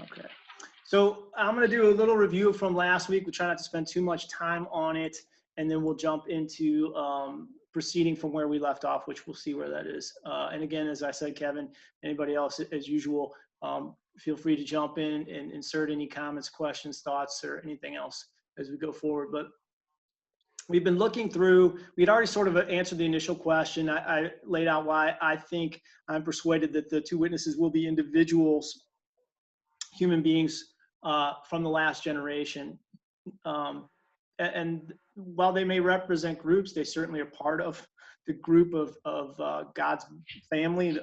Okay. So I'm going to do a little review from last week. We try not to spend too much time on it, and then we'll jump into proceeding from where we left off, which we'll see where that is. And again, as I said, Kevin, anybody else, as usual, feel free to jump in and insert any comments, questions, thoughts, or anything else as we go forward. But we've been looking through, we'd already sort of answered the initial question. I laid out why I think I'm persuaded that the two witnesses will be individuals, human beings from the last generation. And while they may represent groups, they certainly are part of the group of God's family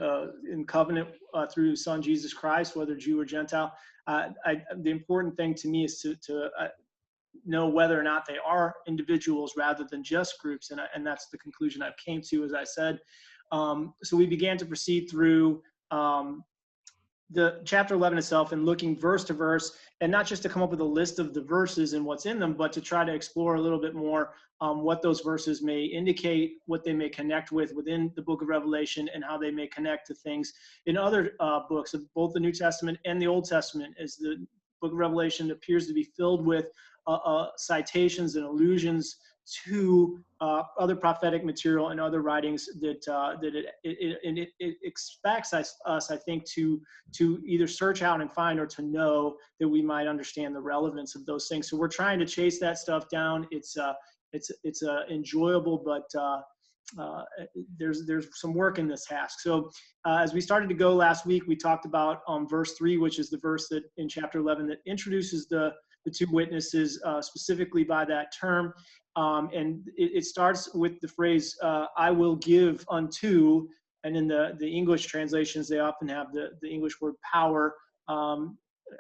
in covenant through His Son, Jesus Christ, whether Jew or Gentile. The important thing to me is to know whether or not they are individuals rather than just groups. And that's the conclusion I've came to, as I said. So we began to proceed through the chapter 11 itself and looking verse to verse, and not just to come up with a list of the verses and what's in them, but to try to explore a little bit more what those verses may indicate, what they may connect with within the book of Revelation, and how they may connect to things in other books of both the New Testament and the Old Testament, as the book of Revelation appears to be filled with citations and allusions to other prophetic material and other writings that it expects us, I think, to either search out and find, or to know that we might understand the relevance of those things. So we're trying to chase that stuff down. It's enjoyable, but there's some work in this task. So as we started to go last week, we talked about verse 3, which is the verse that in chapter 11 that introduces the two witnesses specifically by that term. And it starts with the phrase, I will give unto, and in the English translations, they often have the English word power.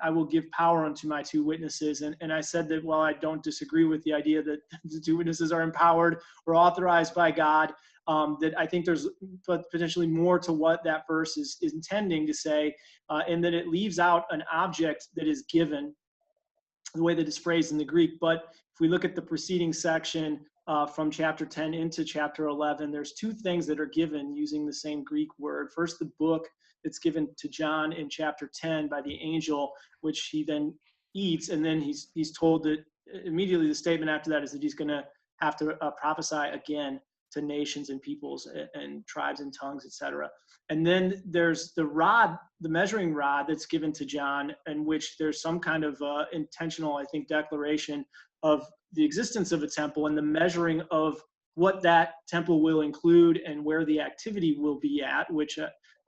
I will give power unto my two witnesses. And I said that while I don't disagree with the idea that the two witnesses are empowered or authorized by God, that I think there's potentially more to what that verse is intending to say, and that it leaves out an object that is given, the way that it's phrased in the Greek. But if we look at the preceding section from chapter 10 into chapter 11, there's two things that are given using the same Greek word. First, the book that's given to John in chapter 10 by the angel, which he then eats, and then he's told that immediately the statement after that is that he's going to have to prophesy again to nations and peoples and tribes and tongues, etc. And then there's the rod, the measuring rod that's given to John, in which there's some kind of intentional, I think, declaration of the existence of a temple and the measuring of what that temple will include and where the activity will be at, which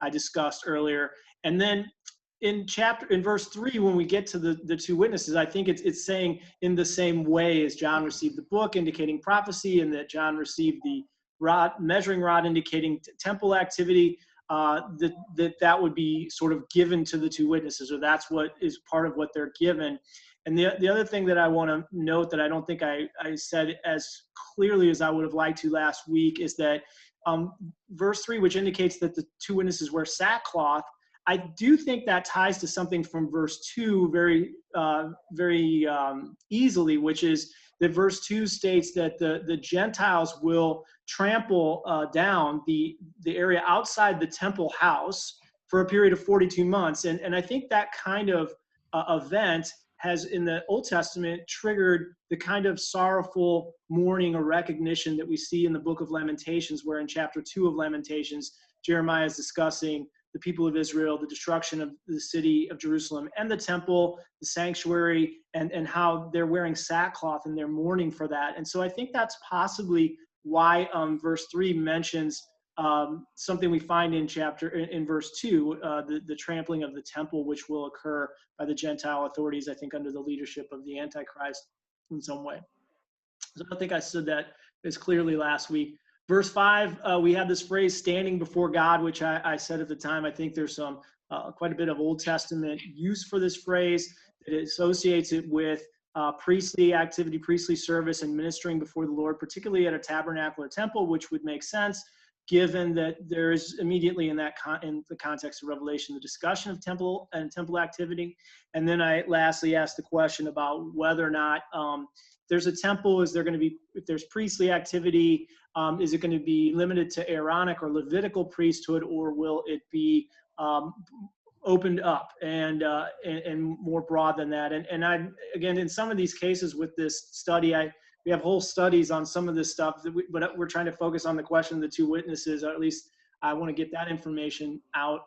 I discussed earlier. And then in verse 3, when we get to the two witnesses, I think it's saying in the same way as John received the book indicating prophecy, and that John received the measuring rod indicating temple activity, that would be sort of given to the two witnesses, or that's what is part of what they're given. And the other thing that I want to note that I don't think I said as clearly as I would have liked to last week is that verse 3, which indicates that the two witnesses wear sackcloth, I do think that ties to something from verse 2 very easily, which is that verse 2 states that the Gentiles will trample down the area outside the temple house for a period of 42 months. And I think that kind of event has, in the Old Testament, triggered the kind of sorrowful mourning or recognition that we see in the book of Lamentations, where in chapter 2 of Lamentations, Jeremiah is discussing the people of Israel, the destruction of the city of Jerusalem and the temple, the sanctuary, and how they're wearing sackcloth and they're mourning for that. And so I think that's possibly why verse 3 mentions something we find in verse 2, the trampling of the temple, which will occur by the Gentile authorities, I think under the leadership of the Antichrist in some way. So I think I said that as clearly last week. Verse 5, we have this phrase, standing before God, which I said at the time, I think there's some quite a bit of Old Testament use for this phrase. It associates it with priestly activity, priestly service, and ministering before the Lord, particularly at a tabernacle or temple, which would make sense, given that there is immediately in the context of Revelation, the discussion of temple and temple activity. And then I lastly asked the question about whether or not there's a temple, is there going to be, if there's priestly activity, is it going to be limited to Aaronic or Levitical priesthood, or will it be opened up and more broad than that. And I, again, in some of these cases with this study, we have whole studies on some of this stuff, but we're trying to focus on the question of the two witnesses, or at least I want to get that information out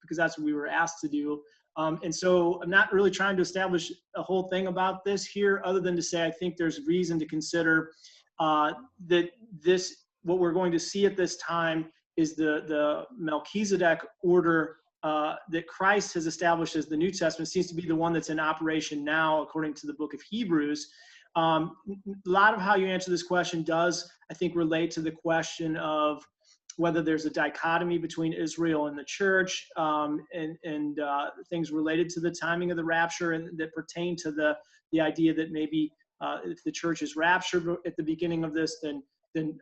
because that's what we were asked to do. And so I'm not really trying to establish a whole thing about this here, other than to say I think there's reason to consider that what we're going to see at this time is the Melchizedek order that Christ has established as the New Testament seems to be the one that's in operation now, according to the book of Hebrews. A lot of how you answer this question does, I think, relate to the question of whether there's a dichotomy between Israel and the church, and things related to the timing of the rapture, and that pertain to the idea that maybe if the church is raptured at the beginning of this, then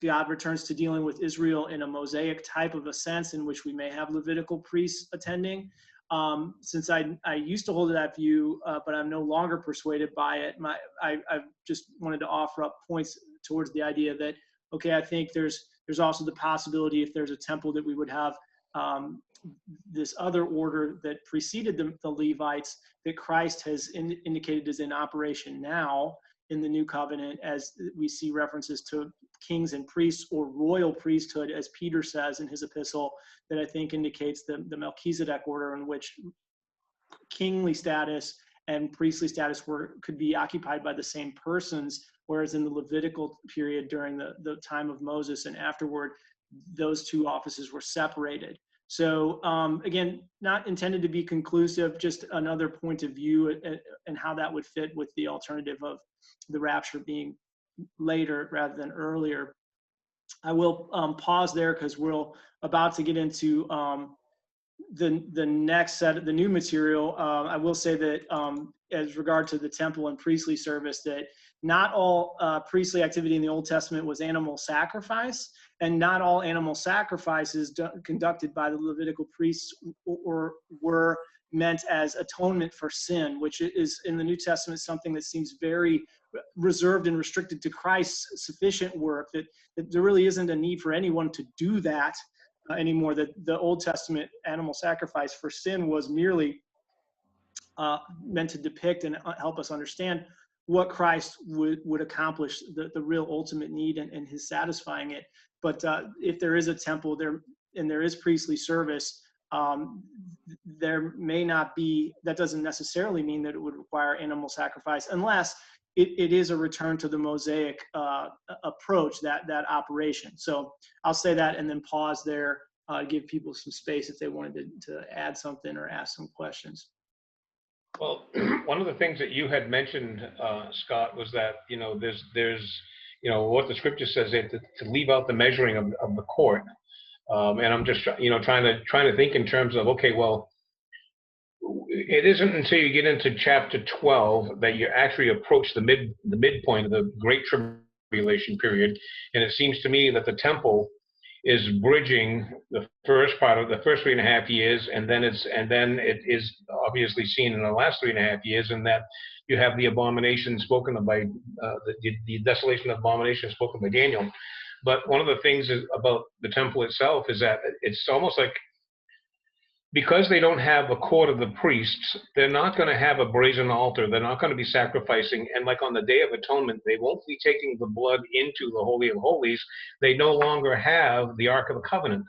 God returns to dealing with Israel in a Mosaic type of a sense, in which we may have Levitical priests attending. Since I used to hold that view, but I'm no longer persuaded by it, I just wanted to offer up points towards the idea that, okay, I think there's also the possibility, if there's a temple, that we would have this other order that preceded the Levites, that Christ has indicated is in operation now in the new covenant, as we see references to kings and priests, or royal priesthood, as Peter says in his epistle, that I think indicates the Melchizedek order, in which kingly status and priestly status could be occupied by the same persons, whereas in the Levitical period, during the time of Moses and afterward, those two offices were separated. So again, not intended to be conclusive, just another point of view and how that would fit with the alternative of the rapture being later rather than earlier. I will pause there because we're about to get into the next set of the new material. I will say that as regard to the temple and priestly service, that not all priestly activity in the Old Testament was animal sacrifice, and not all animal sacrifices conducted by the Levitical priests or were meant as atonement for sin, which is in the New Testament something that seems very reserved and restricted to Christ's sufficient work, that there really isn't a need for anyone to do that anymore. That the Old Testament animal sacrifice for sin was merely meant to depict and help us understand what Christ would accomplish, the real ultimate need and his satisfying it. But if there is a temple there and there is priestly service, there may not be, that doesn't necessarily mean that it would require animal sacrifice, unless it is a return to the Mosaic approach, that operation. So I'll say that and then pause there, give people some space if they wanted to add something or ask some questions. Well, one of the things that you had mentioned, Scott, was that, there's what the scripture says, to leave out the measuring of the court. And I'm just, trying to think in terms of, okay, well, it isn't until you get into chapter 12 that you actually approach the midpoint of the Great Tribulation period. And it seems to me that the temple is bridging the first part of the first 3.5 years, and then it is obviously seen in the last 3.5 years, and that you have the abomination spoken of by the desolation of abomination spoken by Daniel. But one of the things about the temple itself is that it's almost like, because they don't have a court of the priests, they're not going to have a brazen altar. They're not going to be sacrificing. And like on the Day of Atonement, they won't be taking the blood into the Holy of Holies. They no longer have the Ark of the Covenant.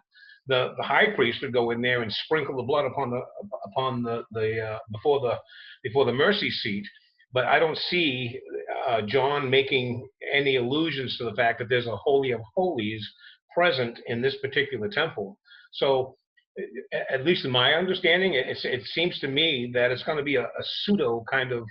The high priest would go in there and sprinkle the blood before the mercy seat. But I don't see John making any allusions to the fact that there's a Holy of Holies present in this particular temple. So, at least in my understanding, it seems to me that it's going to be a pseudo kind of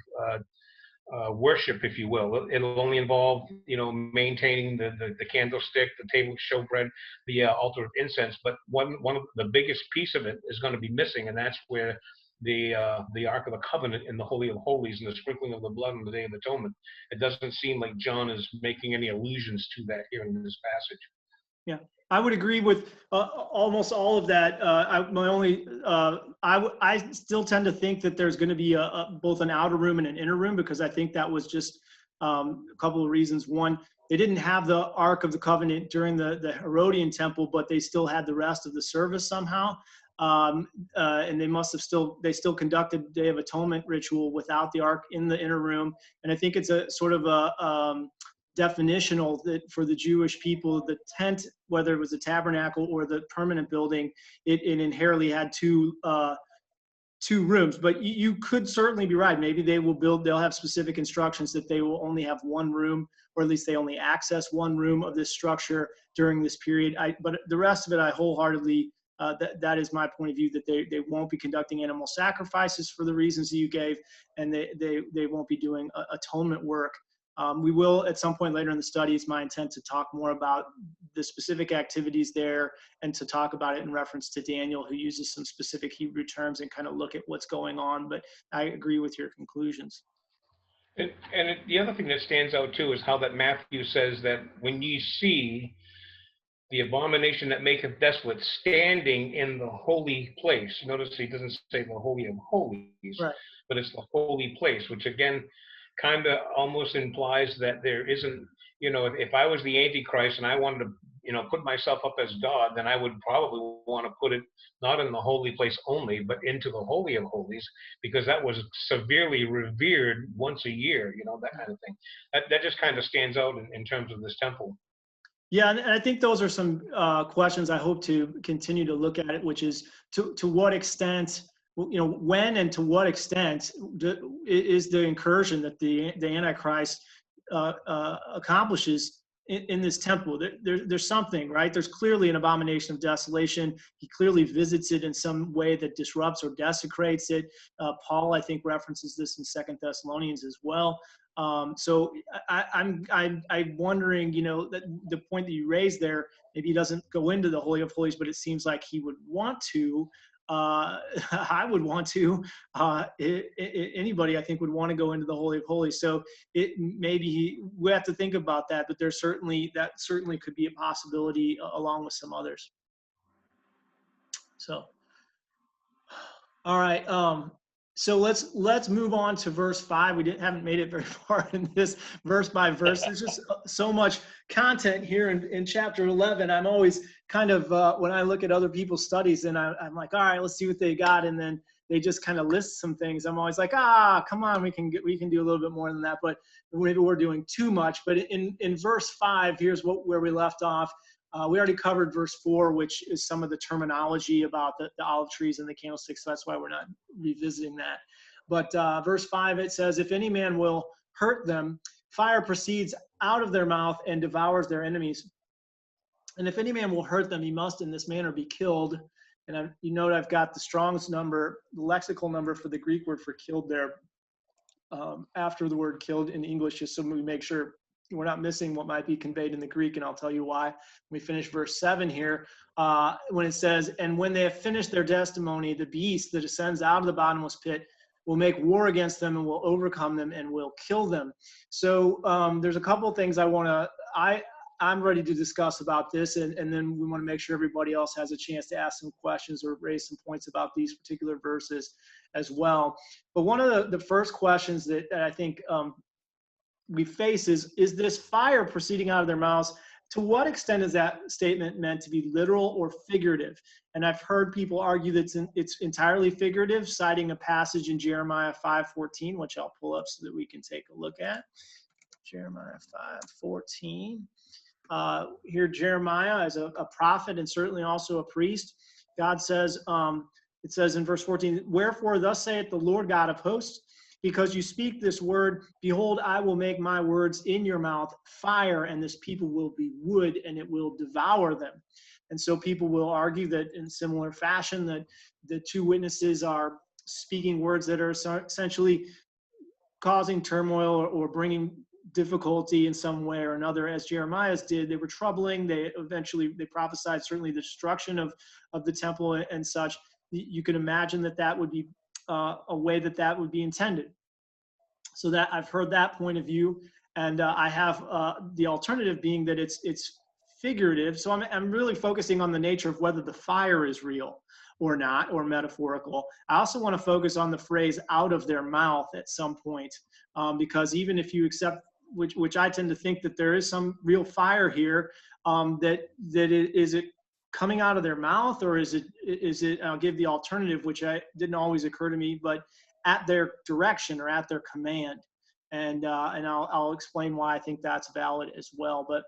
worship, if you will. It'll only involve, maintaining the candlestick, the table of showbread, the altar of incense. But one of the biggest piece of it is going to be missing, and that's where the Ark of the Covenant in the Holy of Holies and the sprinkling of the blood on the Day of Atonement. It doesn't seem like John is making any allusions to that here in this passage. Yeah, I would agree with almost all of that. I still tend to think that there's going to be both an outer room and an inner room, because I think that was just a couple of reasons. One, they didn't have the Ark of the Covenant during the Herodian temple, but they still had the rest of the service somehow. and they still conducted Day of Atonement ritual without the ark in the inner room. And I think it's a sort of a definitional that for the Jewish people, the tent, whether it was a tabernacle or the permanent building, it inherently had two rooms. But you could certainly be right. Maybe they'll have specific instructions that they will only have one room, or at least they only access one room of this structure during this period. But the rest of it, I wholeheartedly, that is my point of view, that they won't be conducting animal sacrifices for the reasons that you gave, and they won't be doing atonement work. We will, at some point later in the study, it's my intent to talk more about the specific activities there and to talk about it in reference to Daniel, who uses some specific Hebrew terms and kind of look at what's going on. But I agree with your conclusions. And the other thing that stands out too is how that Matthew says that when ye see the abomination that maketh desolate standing in the holy place. Notice he doesn't say the holy of holies, right, but it's the holy place, which again kind of almost implies that there isn't, if I was the Antichrist and I wanted to, put myself up as God, then I would probably want to put it not in the holy place only, but into the Holy of Holies, because that was severely revered once a year, that kind of thing. That just kind of stands out in terms of this temple. Yeah, and I think those are some questions I hope to continue to look at it, which is to what extent, when and to what extent is the incursion that the Antichrist accomplishes in this temple. There's something, right? There's clearly an abomination of desolation. He clearly visits it in some way that disrupts or desecrates it. Paul, I think, references this in 2 Thessalonians as well. So I'm wondering, that the point that you raised there, maybe he doesn't go into the Holy of Holies, but it seems like he would want to. I would want to. Anybody, I think, would want to go into the Holy of Holies. So we have to think about that, but that certainly could be a possibility along with some others. So, all right. So let's move on to verse 5. We haven't made it very far in this verse by verse. There's just so much content here in chapter 11. I'm always kind of, when I look at other people's studies, and I'm like, all right, let's see what they got. And then they just kind of list some things. I'm always like, come on, we can do a little bit more than that. But maybe we're doing too much. But in verse 5, here's where we left off. We already covered verse 4, which is some of the terminology about the olive trees and the candlesticks, so that's why we're not revisiting that. But verse 5, it says, if any man will hurt them, fire proceeds out of their mouth and devours their enemies. And if any man will hurt them, he must in this manner be killed. And you note I've got the Strong's number, the lexical number for the Greek word for killed there, after the word killed in English, just so we make sure we're not missing what might be conveyed in the Greek, and I'll tell you why. We finish verse 7 here, when it says, and when they have finished their testimony, the beast that ascends out of the bottomless pit will make war against them and will overcome them and will kill them. So there's a couple of things I'm ready to discuss about this, and then we want to make sure everybody else has a chance to ask some questions or raise some points about these particular verses as well. But one of the first questions that I think we face is this fire proceeding out of their mouths? To what extent is that statement meant to be literal or figurative? And I've heard people argue that it's entirely figurative, citing a passage in Jeremiah 5:14, which I'll pull up so that we can take a look at. Jeremiah 5:14. Here, Jeremiah is a prophet and certainly also a priest. God says, it says in verse 14, wherefore thus saith the Lord God of hosts, because you speak this word, behold, I will make my words in your mouth fire, and this people will be wood, and it will devour them. And so people will argue that in similar fashion that the two witnesses are speaking words that are essentially causing turmoil or bringing difficulty in some way or another, as Jeremiah's did. They were troubling. They prophesied certainly the destruction of the temple and such. You can imagine that would be a way that would be intended. So that I've heard that point of view, and I have the alternative being that it's figurative. So I'm really focusing on the nature of whether the fire is real or not, or metaphorical. I also want to focus on the phrase "out of their mouth" at some point, because even if you accept, which I tend to think that there is some real fire here, that it coming out of their mouth, or is it, I'll give the alternative, which didn't always occur to me, but at their direction or at their command. And I'll explain why I think that's valid as well. But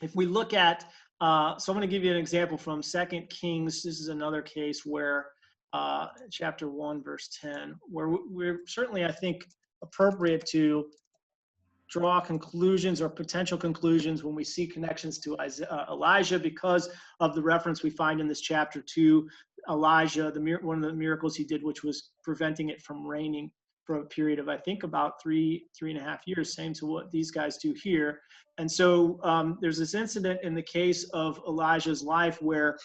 if we look at, so I'm going to give you an example from 2 Kings. This is another case where chapter 1, verse 10, where we're certainly, I think, appropriate to draw conclusions or potential conclusions when we see connections to Elijah, because of the reference we find in this chapter to Elijah, one of the miracles he did, which was preventing it from raining for a period of, I think, about 3.5 years, same to what these guys do here. And so there's this incident in the case of Elijah's life where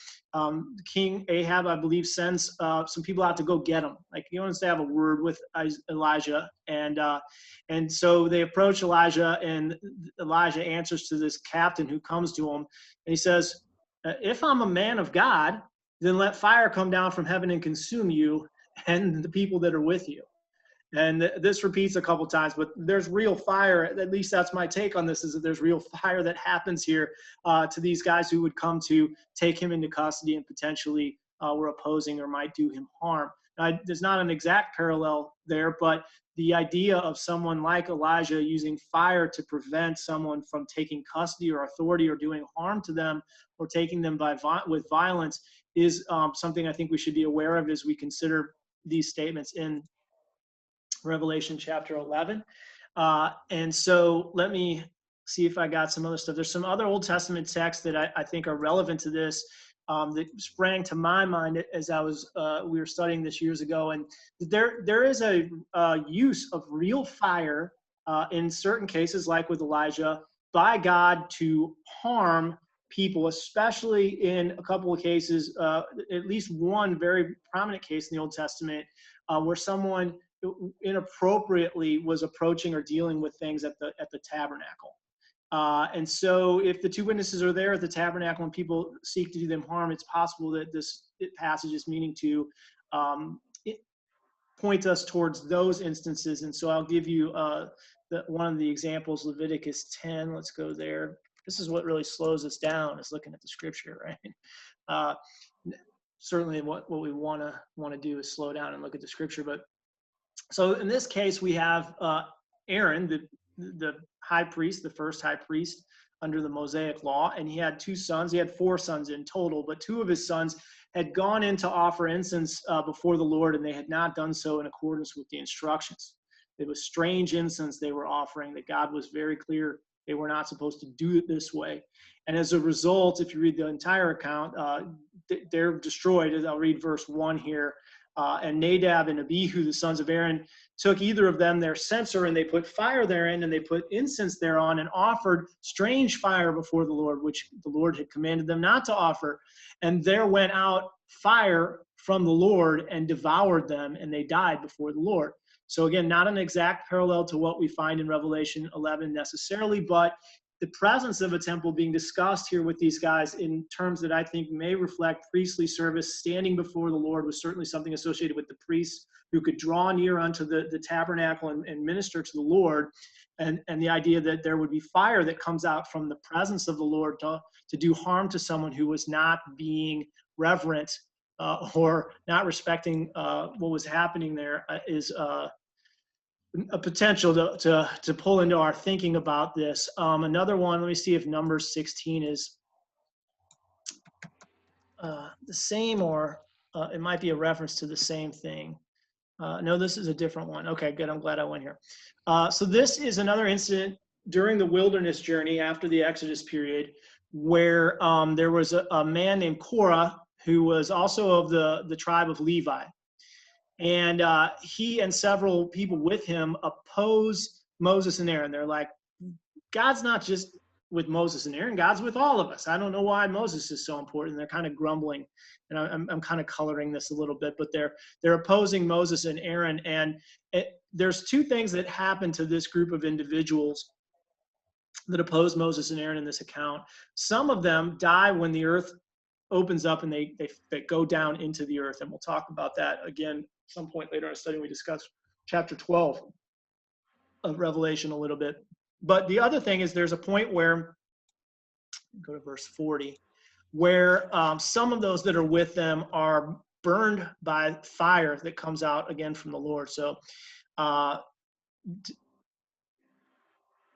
King Ahab, I believe, sends some people out to go get him. Like, he wants to have a word with Elijah. And so they approach Elijah, and Elijah answers to this captain who comes to him. And he says, if I'm a man of God, then let fire come down from heaven and consume you and the people that are with you. And this repeats a couple times, but there's real fire. At least that's my take on this, is that there's real fire that happens here to these guys who would come to take him into custody and potentially were opposing or might do him harm. Now, there's not an exact parallel there, but the idea of someone like Elijah using fire to prevent someone from taking custody or authority or doing harm to them or taking them with violence is something I think we should be aware of as we consider these statements in Revelation chapter 11. And so let me see if I got some other stuff. There's some other Old Testament texts that I think are relevant to this that sprang to my mind as we were studying this years ago. And there is a use of real fire in certain cases, like with Elijah, by God to harm people, especially in a couple of cases, at least one very prominent case in the Old Testament, where someone inappropriately was approaching or dealing with things at the tabernacle. And so if the two witnesses are there at the tabernacle and people seek to do them harm, it's possible that this passage is meaning to point us towards those instances. And so I'll give you one of the examples, Leviticus 10. Let's go there. This is what really slows us down, is looking at the scripture, right? Certainly what we want to do is slow down and look at the scripture. But so in this case, we have Aaron, the high priest, the first high priest under the Mosaic law, and he had two sons. He had 4 sons in total, but 2 of his sons had gone in to offer incense before the Lord, and they had not done so in accordance with the instructions. It was strange incense they were offering that God was very clear they were not supposed to do it this way. And as a result, if you read the entire account, they're destroyed. I'll read verse 1 here. And Nadab and Abihu, the sons of Aaron, took either of them their censer, and they put fire therein, and they put incense thereon, and offered strange fire before the Lord, which the Lord had commanded them not to offer. And there went out fire from the Lord and devoured them, and they died before the Lord. So again, not an exact parallel to what we find in Revelation 11 necessarily, but the presence of a temple being discussed here with these guys in terms that I think may reflect priestly service, standing before the Lord, was certainly something associated with the priests who could draw near unto the tabernacle and minister to the Lord. And the idea that there would be fire that comes out from the presence of the Lord to do harm to someone who was not being reverent or not respecting what was happening there is a potential to pull into our thinking about this. Another one, let me see if Numbers 16 is the same, or it might be a reference to the same thing. No, this is a different one. Okay, good. I'm glad I went here. So this is another incident during the wilderness journey after the Exodus period where there was a man named Korah who was also of the tribe of Levi. And he and several people with him oppose Moses and Aaron. They're like, God's not just with Moses and Aaron, God's with all of us. I don't know why Moses is so important. They're kind of grumbling. And I'm kind of coloring this a little bit, but they're opposing Moses and Aaron. And there's 2 things that happen to this group of individuals that oppose Moses and Aaron in this account. Some of them die when the earth opens up and they go down into the earth. And we'll talk about that again some point later in our study. We discussed chapter 12 of Revelation a little bit. But the other thing is there's a point where, go to verse 40, where some of those that are with them are burned by fire that comes out again from the Lord. So,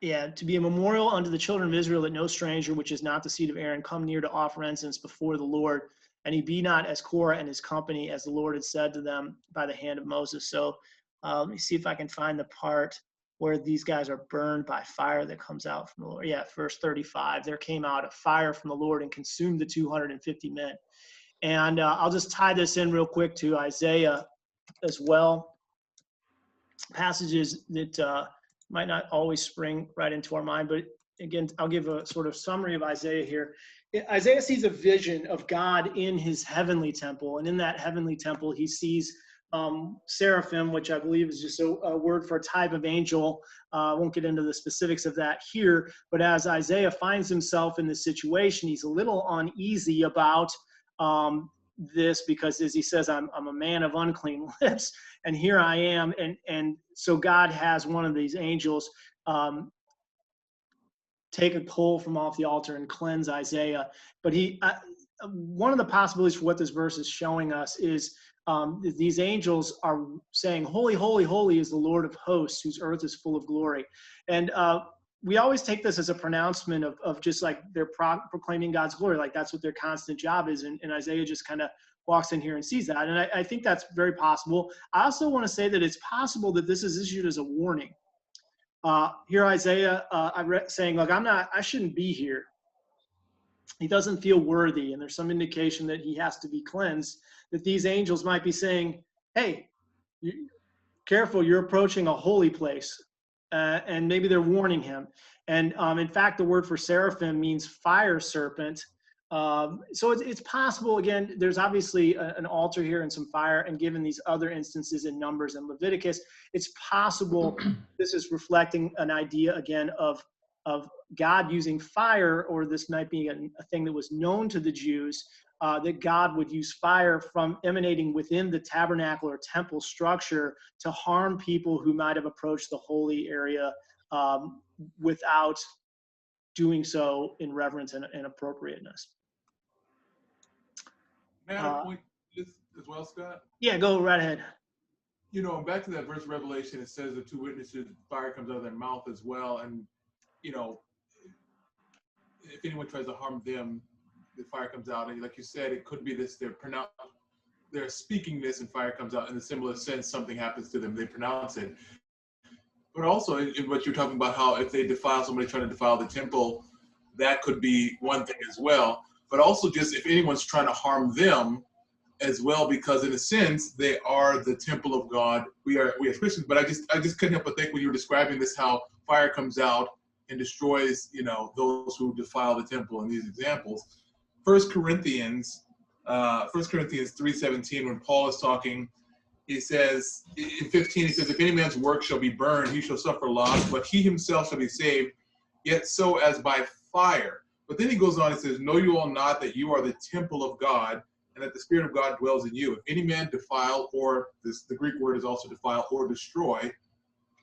yeah, to be a memorial unto the children of Israel, that no stranger, which is not the seed of Aaron, come near to offer incense before the Lord, and he be not as Korah and his company, as the Lord had said to them by the hand of Moses. So let me see if I can find the part where these guys are burned by fire that comes out from the Lord. Yeah, verse 35, there came out a fire from the Lord and consumed the 250 men. And I'll just tie this in real quick to Isaiah as well. Passages that might not always spring right into our mind, but again, I'll give a sort of summary of Isaiah here. Isaiah sees a vision of God in his heavenly temple, and in that heavenly temple, he sees seraphim, which I believe is just a word for a type of angel. I won't get into the specifics of that here, but as Isaiah finds himself in this situation, he's a little uneasy about this, because as he says, I'm a man of unclean lips, and here I am. And so God has one of these angels take a coal from off the altar and cleanse Isaiah. But one of the possibilities for what this verse is showing us is these angels are saying, holy, holy, holy is the Lord of hosts, whose earth is full of glory. And we always take this as a pronouncement of just like they're proclaiming God's glory, like that's what their constant job is. And Isaiah just kind of walks in here and sees that. And I think that's very possible. I also want to say that it's possible that this is issued as a warning. Here Isaiah saying, look, I shouldn't be here. He doesn't feel worthy, and there's some indication that he has to be cleansed, that these angels might be saying, hey, careful, you're approaching a holy place. And maybe they're warning him. And in fact, the word for seraphim means fire serpent. So it's possible, again, there's obviously an altar here and some fire, and given these other instances in Numbers and Leviticus, it's possible this is reflecting an idea, again, of God using fire, or this might be a thing that was known to the Jews, that God would use fire from emanating within the tabernacle or temple structure to harm people who might have approached the holy area without doing so in reverence and appropriateness. May I add a point this as well, Scott? Yeah, go right ahead. You know, back to that verse of Revelation, it says the two witnesses, fire comes out of their mouth as well. And, you know, if anyone tries to harm them, the fire comes out. And like you said, it could be this, they're speaking this and fire comes out. In a similar sense, something happens to them, they pronounce it. But also in what you're talking about, how if they defile, somebody trying to defile the temple, that could be one thing as well. But also just if anyone's trying to harm them as well, because in a sense, they are the temple of God. We are Christians, but I just couldn't help but think when you were describing this, how fire comes out and destroys, you know, those who defile the temple in these examples. 1 Corinthians 3:17, when Paul is talking, he says, in 15, he says, if any man's work shall be burned, he shall suffer loss, but he himself shall be saved, yet so as by fire. But then he goes on and says, know you all not that you are the temple of God, and that the Spirit of God dwells in you. If any man defile, or the Greek word is also defile, or destroy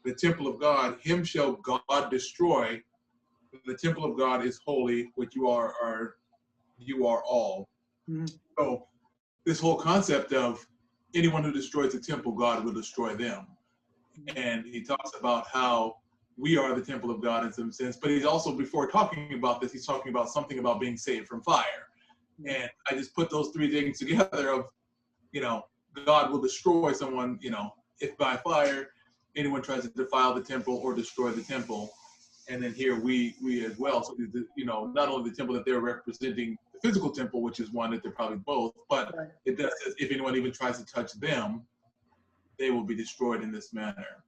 the temple of God, him shall God destroy. The temple of God is holy, which you are all. Mm-hmm. So this whole concept of anyone who destroys the temple, God will destroy them. And he talks about how we are the temple of God in some sense, but he's also, before talking about this, he's talking about something about being saved from fire. And I just put those three things together of, you know, God will destroy someone, you know, if by fire anyone tries to defile the temple or destroy the temple. And then here we as well. So, you know, not only the temple that they're representing, the physical temple, which is one that they're probably both, but it does says if anyone even tries to touch them, they will be destroyed in this manner.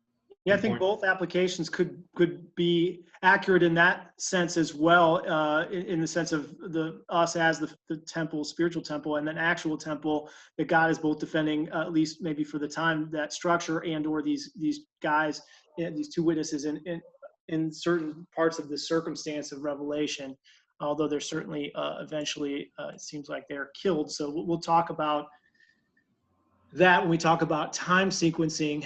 Yeah, I think both applications could be accurate in that sense as well, in the sense of us as the temple, spiritual temple, and then actual temple that God is both defending, at least maybe for the time, that structure and or these guys, these two witnesses in certain parts of the circumstance of Revelation, although they're certainly eventually, it seems like they're killed. So we'll talk about that when we talk about time sequencing.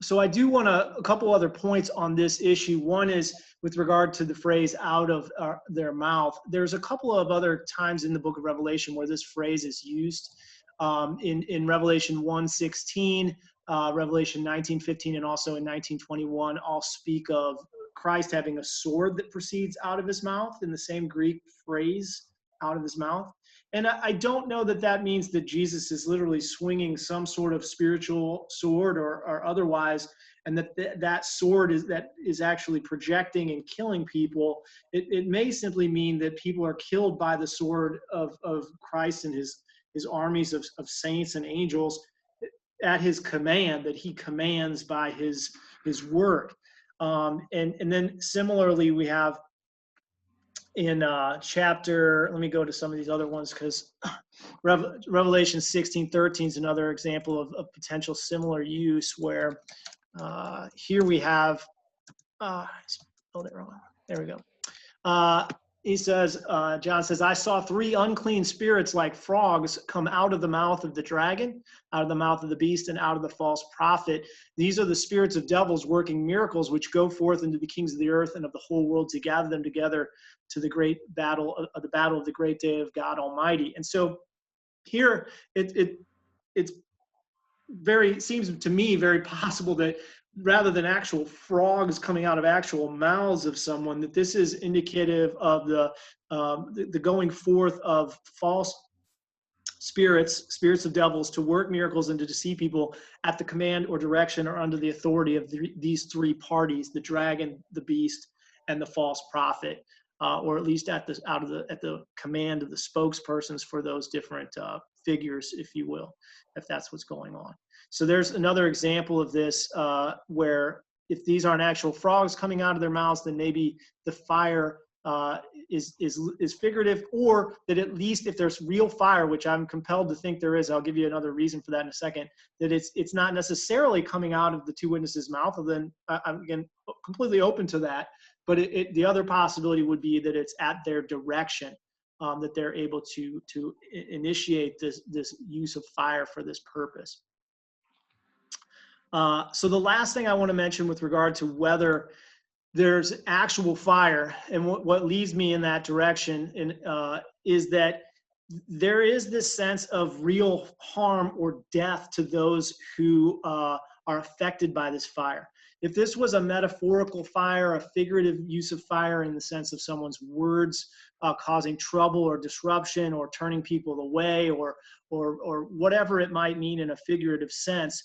So I do want a couple other points on this issue. One is with regard to the phrase "out of their mouth." There's a couple of other times in the book of Revelation where this phrase is used. In Revelation 1:16, Revelation 19:15, and also in 19:21, all speak of Christ having a sword that proceeds out of his mouth in the same Greek phrase, "out of his mouth." And I don't know that that means that Jesus is literally swinging some sort of spiritual sword or otherwise, and that sword is actually projecting and killing people. It may simply mean that people are killed by the sword of Christ and his armies of saints and angels at his command, that he commands by his word. And then similarly, we have in chapter, let me go to some of these other ones, because Revelation 16:13 is another example of potential similar use, where here we have, I spelled it wrong. There we go. He says, John says, I saw 3 unclean spirits like frogs come out of the mouth of the dragon, out of the mouth of the beast, and out of the false prophet. These are the spirits of devils working miracles, which go forth into the kings of the earth and of the whole world to gather them together to the great battle of the great day of God Almighty. And so here it's seems to me very possible that rather than actual frogs coming out of actual mouths of someone, that this is indicative of the going forth of false spirits of devils to work miracles and to deceive people at the command or direction or under the authority of these 3 parties: the dragon, the beast, and the false prophet, or at least at the command of the spokespersons for those different figures, if you will, if that's what's going on. So there's another example of this where if these aren't actual frogs coming out of their mouths, then maybe the fire is figurative, or that at least if there's real fire, which I'm compelled to think there is, I'll give you another reason for that in a second, that it's not necessarily coming out of the 2 witnesses' mouth. Then I'm again completely open to that. But the other possibility would be that it's at their direction, that they're able to initiate this use of fire for this purpose. So the last thing I want to mention with regard to whether there's actual fire, and what leads me in that direction is that there is this sense of real harm or death to those who are affected by this fire. If this was a metaphorical fire, a figurative use of fire in the sense of someone's words causing trouble or disruption or turning people away or whatever it might mean in a figurative sense,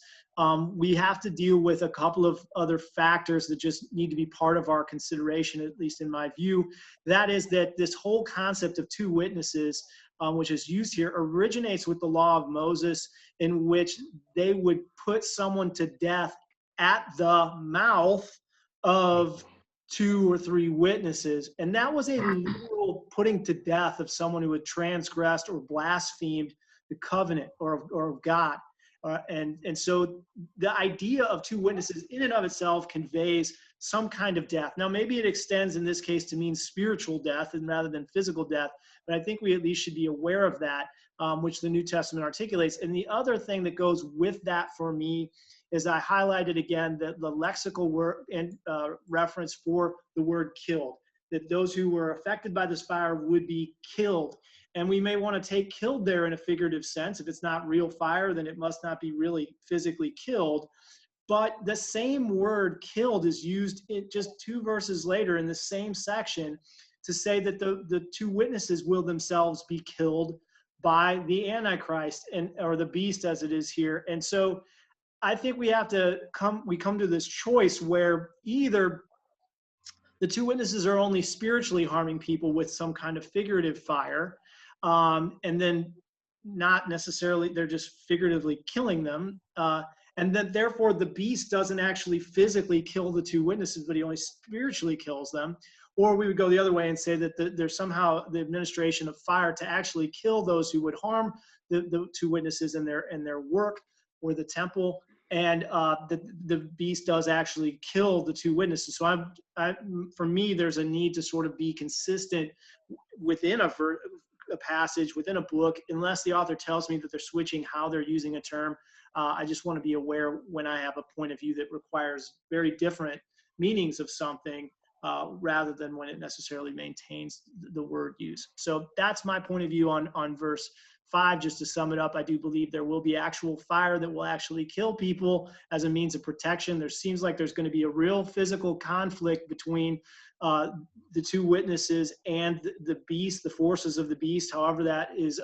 we have to deal with a couple of other factors that just need to be part of our consideration, at least in my view. That is that this whole concept of 2 witnesses, which is used here, originates with the law of Moses, in which they would put someone to death at the mouth of 2 or 3 witnesses. And that was a literal putting to death of someone who had transgressed or blasphemed the covenant or of God. And so the idea of 2 witnesses in and of itself conveys some kind of death. Now, maybe it extends in this case to mean spiritual death and rather than physical death, but I think we at least should be aware of that, which the New Testament articulates. And the other thing that goes with that for me is I highlighted again the lexical word and reference for the word killed, that those who were affected by this fire would be killed. And we may want to take killed there in a figurative sense. If it's not real fire, then it must not be really physically killed. But the same word killed is used in just 2 verses later in the same section to say that the 2 witnesses will themselves be killed by the Antichrist or the beast, as it is here. And so I think we come to this choice where either the 2 witnesses are only spiritually harming people with some kind of figurative fire, and then not necessarily, they're just figuratively killing them, and that therefore the beast doesn't actually physically kill the 2 witnesses, but he only spiritually kills them. Or we would go the other way and say that there's somehow the administration of fire to actually kill those who would harm the 2 witnesses in their work or the temple, and the beast does actually kill the 2 witnesses. So for me, there's a need to sort of be consistent within a passage, within a book, unless the author tells me that they're switching how they're using a term. I just want to be aware when I have a point of view that requires very different meanings of something, rather than when it necessarily maintains the word use. So that's my point of view on verse 5. Just to sum it up, I do believe there will be actual fire that will actually kill people as a means of protection. There seems like there's going to be a real physical conflict between the two witnesses and the beast, the forces of the beast, however that is,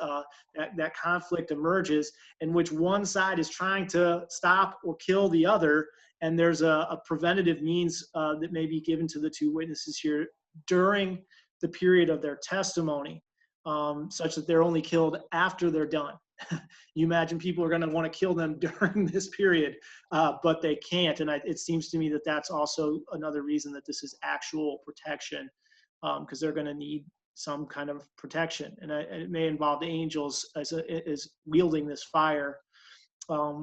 that conflict emerges, in which one side is trying to stop or kill the other. And there's a preventative means that may be given to the two witnesses here during the period of their testimony, such that they're only killed after they're done. You imagine people are going to want to kill them during this period, but they can't. And it seems to me that that's also another reason that this is actual protection, because they're going to need some kind of protection. And it may involve the angels as wielding this fire,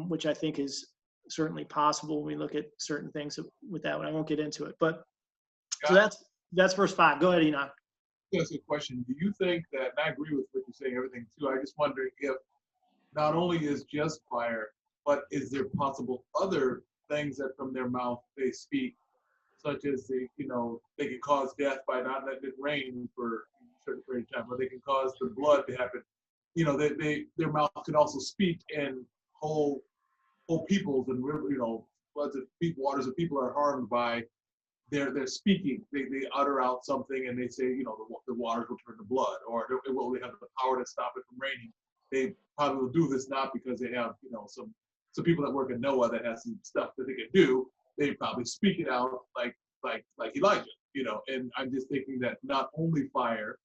which I think is certainly possible when we look at certain things with that one. I won't get into it, but so that's verse 5. Go ahead, Enoch. That's a question. Do you think that, and I agree with what you're saying, everything too, I just wonder if not only is just fire, but is there possible other things that from their mouth they speak, such as they can cause death by not letting it rain for a certain period of time, or they can cause the blood to happen. Their mouth can also speak, and whole peoples and floods of people, waters of people are harmed by their speaking. They utter out something and they say, the waters will turn to blood, or they have the power to stop it from raining. They probably will do this not because they have some people that work at NOAA that has some stuff that they can do. They probably speak it out like Elijah, And I'm just thinking that not only fire,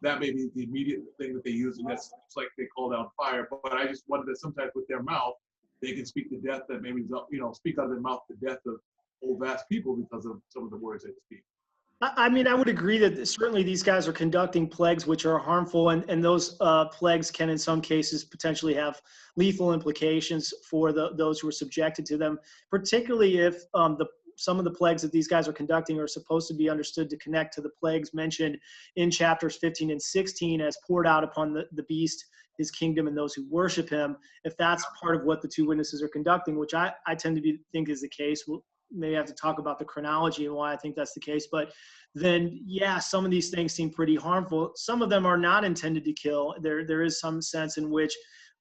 that may be the immediate thing that they use, and that's like they call down fire. But I just wonder that sometimes with their mouth, they can speak to death that maybe, speak out of their mouth the death of whole vast people because of some of the words they speak. I mean, I would agree that certainly these guys are conducting plagues which are harmful, and those plagues can in some cases potentially have lethal implications for those who are subjected to them, particularly if some of the plagues that these guys are conducting are supposed to be understood to connect to the plagues mentioned in chapters 15 and 16 as poured out upon the beast, his kingdom, and those who worship him. If that's part of what the two witnesses are conducting, which I tend to think is the case, we'll maybe have to talk about the chronology and why I think that's the case. But then, yeah, some of these things seem pretty harmful. Some of them are not intended to kill. There is some sense in which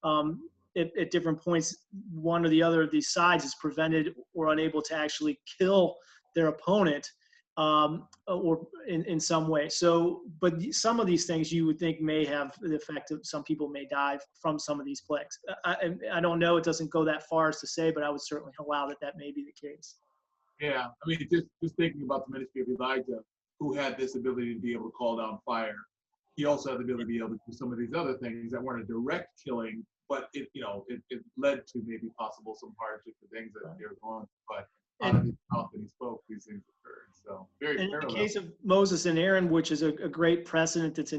at different points, one or the other of these sides is prevented or unable to actually kill their opponent, or in some way. So, but some of these things you would think may have the effect of some people may die from some of these plagues. I don't know. It doesn't go that far as to say, but I would certainly allow that may be the case. Yeah, I mean, just thinking about the ministry of Elijah, who had this ability to be able to call down fire. He also had the ability to be able to do some of these other things that weren't a direct killing, but it led to maybe possible some hardship to things that they were going. But out of his mouth that he spoke, these things occurred. So very in parallel. the case of Moses and Aaron, which is a great precedent that's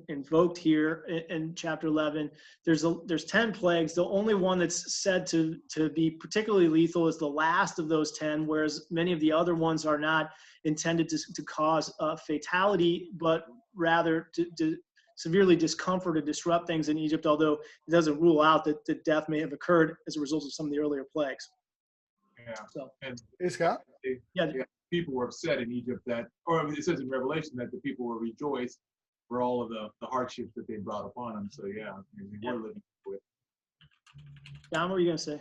invoked here in chapter 11, there's 10 plagues. The only one that's said to be particularly lethal is the last of those 10, whereas many of the other ones are not intended to cause fatality, but rather to severely discomfort or disrupt things in Egypt, although it doesn't rule out that death may have occurred as a result of some of the earlier plagues. Yeah. So, And Hey, Scott? yeah. People were upset in Egypt or it says in Revelation that the people were rejoiced for all of the hardships that they brought upon them. So yeah, we're living with. John, what were you going to say?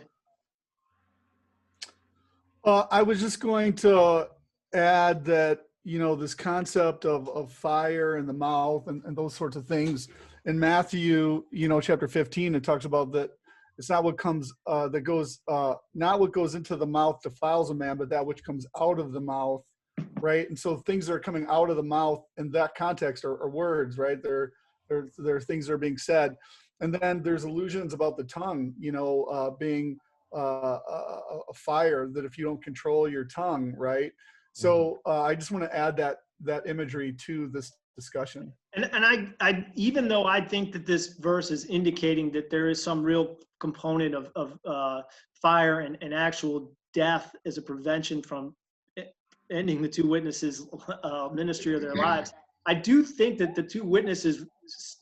I was just going to add that, this concept of fire in the mouth and those sorts of things in Matthew, chapter 15, it talks about that it's not what comes, not what goes into the mouth defiles a man, but that which comes out of the mouth, right? And so things that are coming out of the mouth in that context are words, right? They're things that are being said. And then there's allusions about the tongue, being a fire, that if you don't control your tongue, right? So I just want to add that imagery to this discussion. And I even though I think that this verse is indicating that there is some real component of fire and actual death as a prevention from ending the two witnesses' ministry of their lives, I do think that the two witnesses'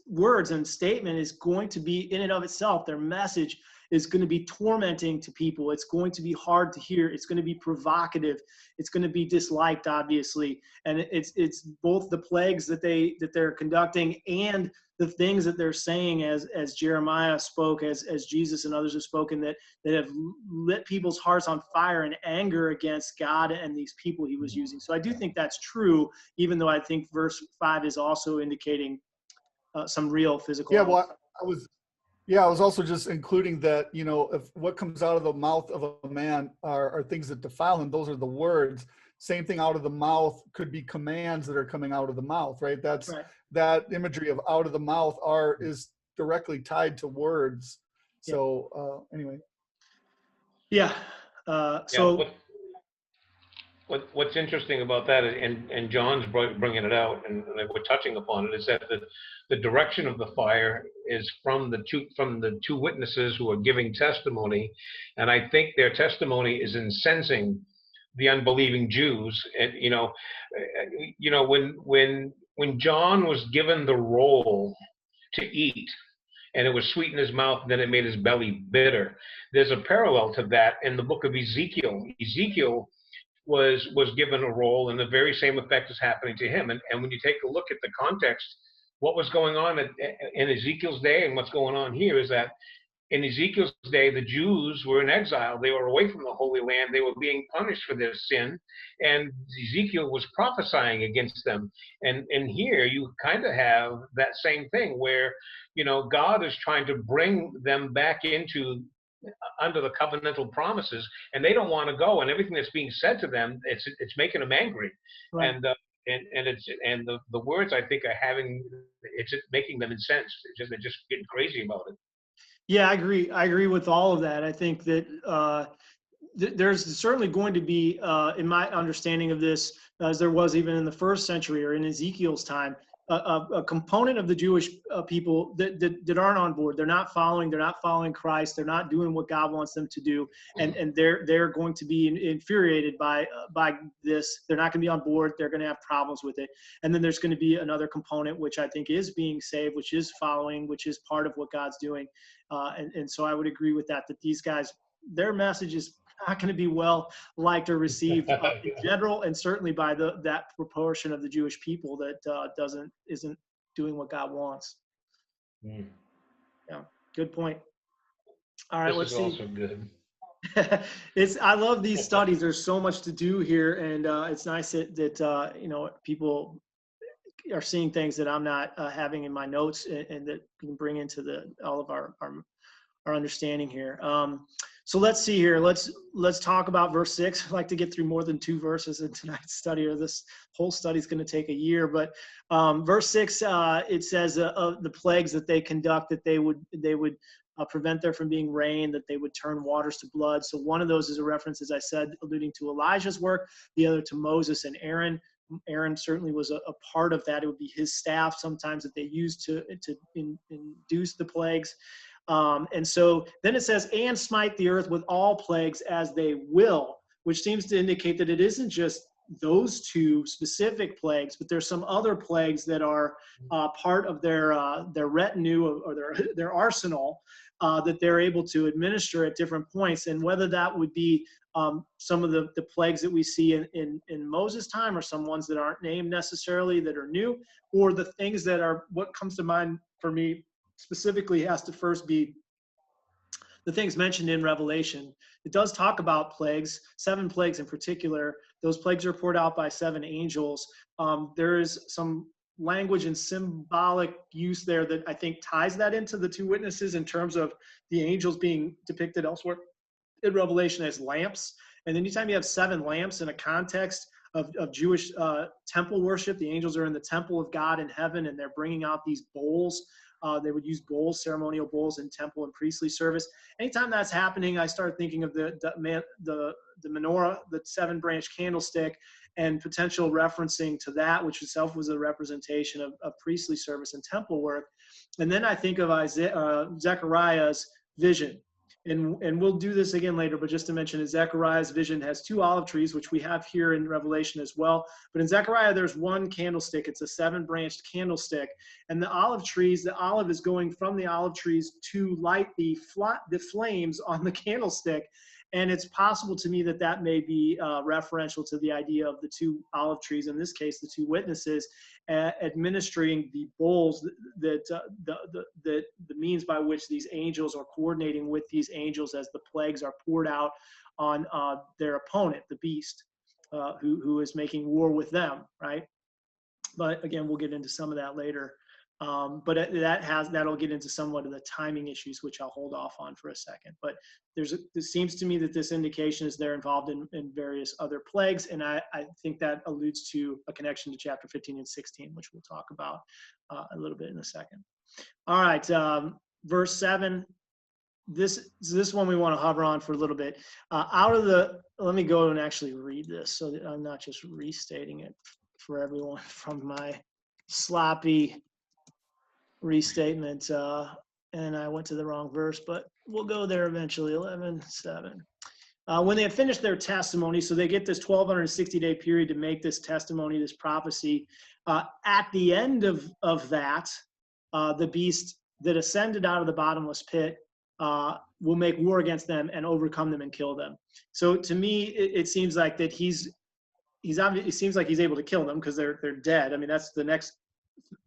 words and statement is going to be in and of itself, their message is going to be tormenting to people. It's going to be hard to hear. It's going to be provocative. It's going to be disliked, obviously. And it's both the plagues that they're conducting and the things that they're saying, as Jeremiah spoke, as Jesus and others have spoken, that have lit people's hearts on fire in anger against God and these people he was using. So I do think that's true, even though I think verse 5 is also indicating some real physical. Yeah, well, I was also just including that, if what comes out of the mouth of a man are things that defile him, those are the words. Same thing out of the mouth could be commands that are coming out of the mouth, right? That's right. That imagery of out of the mouth is directly tied to words. Yeah. So anyway. Yeah. So what's interesting about that, and John's bringing it out, and we're touching upon it, is that the direction of the fire is from the two witnesses who are giving testimony, and I think their testimony is incensing the unbelieving Jews. And when John was given the roll to eat, and it was sweet in his mouth, and then it made his belly bitter. There's a parallel to that in the book of Ezekiel. Ezekiel was given a roll, and the very same effect is happening to him. And when you take a look at the context, what was going on in Ezekiel's day and what's going on here is that in Ezekiel's day, the Jews were in exile. They were away from the Holy Land. They were being punished for their sin, and Ezekiel was prophesying against them. And here you kind of have that same thing where, God is trying to bring them back under the covenantal promises, and they don't want to go. And everything that's being said to them, it's making them angry. Right. And the words, I think, it's making them incensed. They're just getting crazy about it. Yeah, I agree with all of that. I think that there's certainly going to be, in my understanding of this, as there was even in the first century or in Ezekiel's time, a component of the Jewish people that aren't on board. They're not following Christ. They're not doing what God wants them to do, and they're going to be infuriated by this. They're not going to be on board. They're going to have problems with it. And then there's going to be another component, which I think is being saved, which is following, which is part of what God's doing. And so I would agree with that these guys, their message is not going to be well liked or received in general, and certainly by that proportion of the Jewish people that isn't doing what God wants. Yeah, good point. All right, let's see. Also good. I love these studies. There's so much to do here, and it's nice that people are seeing things that I'm not having in my notes, and that we can bring into all of our understanding here. So let's see here. Let's talk about verse 6. I'd like to get through more than 2 verses in tonight's study, or this whole study is going to take a year. But verse 6, it says the plagues that they conduct, that they would prevent there from being rain, that they would turn waters to blood. So one of those is a reference, as I said, alluding to Elijah's work. The other to Moses and Aaron. Aaron certainly was a part of that. It would be his staff sometimes that they used to induce the plagues. And so then it says, and smite the earth with all plagues as they will, which seems to indicate that it isn't just those 2 specific plagues, but there's some other plagues that are part of their retinue or their arsenal that they're able to administer at different points. And whether that would be some of the plagues that we see in Moses' time, or some ones that aren't named necessarily that are new, or the things that are, what comes to mind for me specifically has to first be the things mentioned in Revelation. It does talk about plagues, 7 plagues in particular. Those plagues are poured out by 7 angels. There is some language and symbolic use there that I think ties that into the 2 witnesses in terms of the angels being depicted elsewhere in Revelation as lamps. And anytime you have 7 lamps in a context of Jewish temple worship, the angels are in the temple of God in heaven, and they're bringing out these bowls. They would use bowls, ceremonial bowls, in temple and priestly service. Anytime that's happening, I start thinking of the menorah, the 7-branch candlestick, and potential referencing to that, which itself was a representation of priestly service and temple work. And then I think of Zechariah's vision. and we'll do this again later, but just to mention, in Zechariah's vision has 2 olive trees, which we have here in Revelation as well. But in Zechariah, there's 1 candlestick. It's a 7-branched candlestick. And the olive trees, the olive is going from the olive trees to light the flames on the candlestick. And it's possible to me that that may be referential to the idea of the 2 olive trees, in this case, the 2 witnesses, administering the bowls, that the means by which these angels are coordinating with these angels as the plagues are poured out on their opponent, the beast, who is making war with them, right? But again, we'll get into some of that later. But that'll get into somewhat of the timing issues, which I'll hold off on for a second. But it seems to me that this indication is they're involved in various other plagues, and I think that alludes to a connection to chapter 15 and 16, which we'll talk about a little bit in a second. All right, verse 7. This one we want to hover on for a little bit. Let me go and actually read this so that I'm not just restating it for everyone from my sloppy restatement, and I went to the wrong verse, but we'll go there eventually. 11:7. When they had finished their testimony, so they get this 1260-day period to make this testimony, this prophecy. At the end of that, the beast that ascended out of the bottomless pit will make war against them and overcome them and kill them. So to me, it seems like that it seems like he's able to kill them because they're dead. I mean, that's the next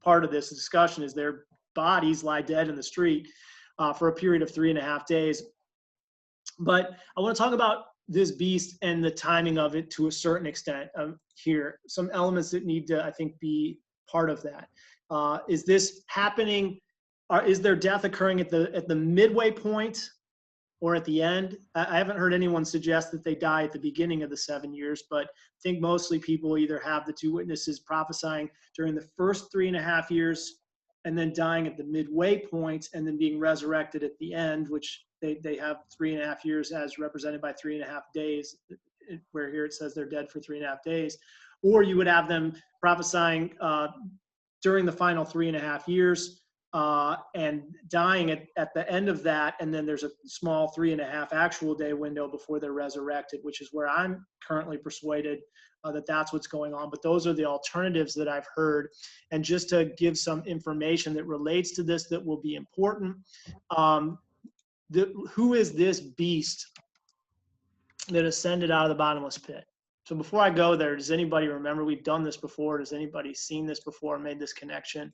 part of this discussion, is their bodies lie dead in the street for a period of 3.5 days. But I want to talk about this beast and the timing of it to a certain extent here. Some elements that need to, I think, be part of that. Is this happening? Is their death occurring at the midway point or at the end? I haven't heard anyone suggest that they die at the beginning of the 7 years, but I think mostly people either have the 2 witnesses prophesying during the first 3.5 years and then dying at the midway point and then being resurrected at the end, which they have 3.5 years as represented by 3.5 days, where here it says they're dead for 3.5 days. Or you would have them prophesying during the final 3.5 years, and dying at the end of that, and then there's a small 3.5 actual day window before they're resurrected, which is where I'm currently persuaded that that's what's going on. But those are the alternatives that I've heard. And just to give some information that relates to this that will be important, who is this beast that ascended out of the bottomless pit? So before I go there, does anybody remember? We've done this before. Does anybody seen this before, made this connection?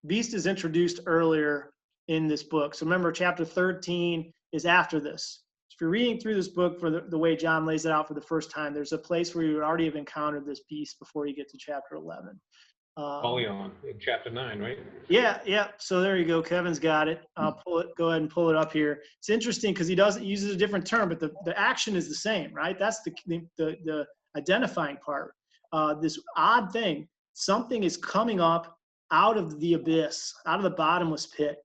Beast is introduced earlier in this book. So remember, chapter 13 is after this. If you're reading through this book for the way John lays it out for the first time, there's a place where you would already have encountered this beast before you get to chapter 11. Apollyon in chapter 9, right? Yeah. So there you go. Kevin's got it. I'll go ahead and pull it up here. It's interesting because he uses a different term, but the action is the same, right? That's the identifying part. This odd thing, something is coming up out of the abyss, out of the bottomless pit.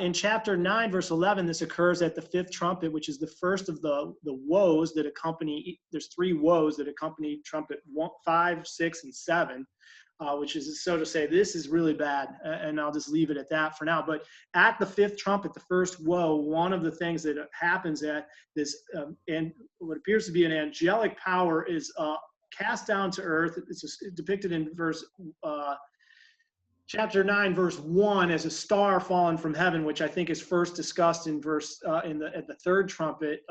In chapter 9, verse 11, this occurs at the 5th trumpet, which is the first of the woes that accompany, there's 3 woes that accompany trumpet 5, 6, and 7, which is, so to say, this is really bad. And I'll just leave it at that for now. But at the 5th trumpet, the first woe, one of the things that happens at this, and what appears to be an angelic power is cast down to earth. It's depicted in chapter 9, verse 1, as a star fallen from heaven, which I think is first discussed in at the 3rd trumpet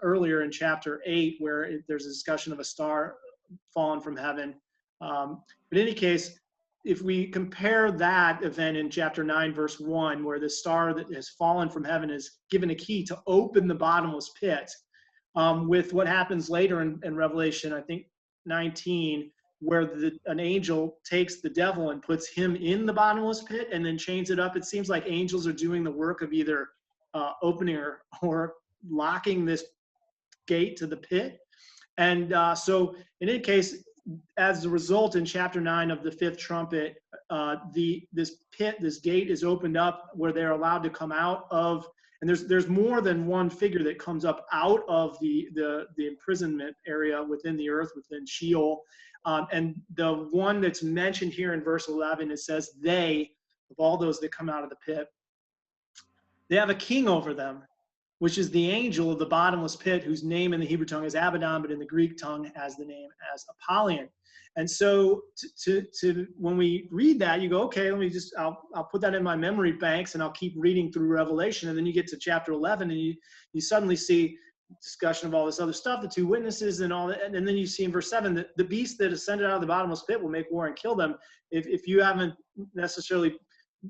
earlier in chapter 8, where there's a discussion of a star fallen from heaven. But in any case, if we compare that event in chapter 9, verse 1, where the star that has fallen from heaven is given a key to open the bottomless pit, with what happens later in Revelation, I think 19, where an angel takes the devil and puts him in the bottomless pit and then chains it up. It seems like angels are doing the work of either opening or locking this gate to the pit. And so in any case, as a result, in chapter 9 of the 5th trumpet, this gate is opened up where they're allowed to come out of, and there's more than one figure that comes up out of the imprisonment area within the earth, within Sheol. And the one that's mentioned here in verse 11, it says, they, of all those that come out of the pit, they have a king over them, which is the angel of the bottomless pit, whose name in the Hebrew tongue is Abaddon, but in the Greek tongue has the name as Apollyon. And so when we read that, you go, okay, I'll put that in my memory banks and I'll keep reading through Revelation. And then you get to chapter 11 and you suddenly see discussion of all this other stuff, the two witnesses and all that. And then you see in verse 7 that the beast that ascended out of the bottomless pit will make war and kill them. If you haven't necessarily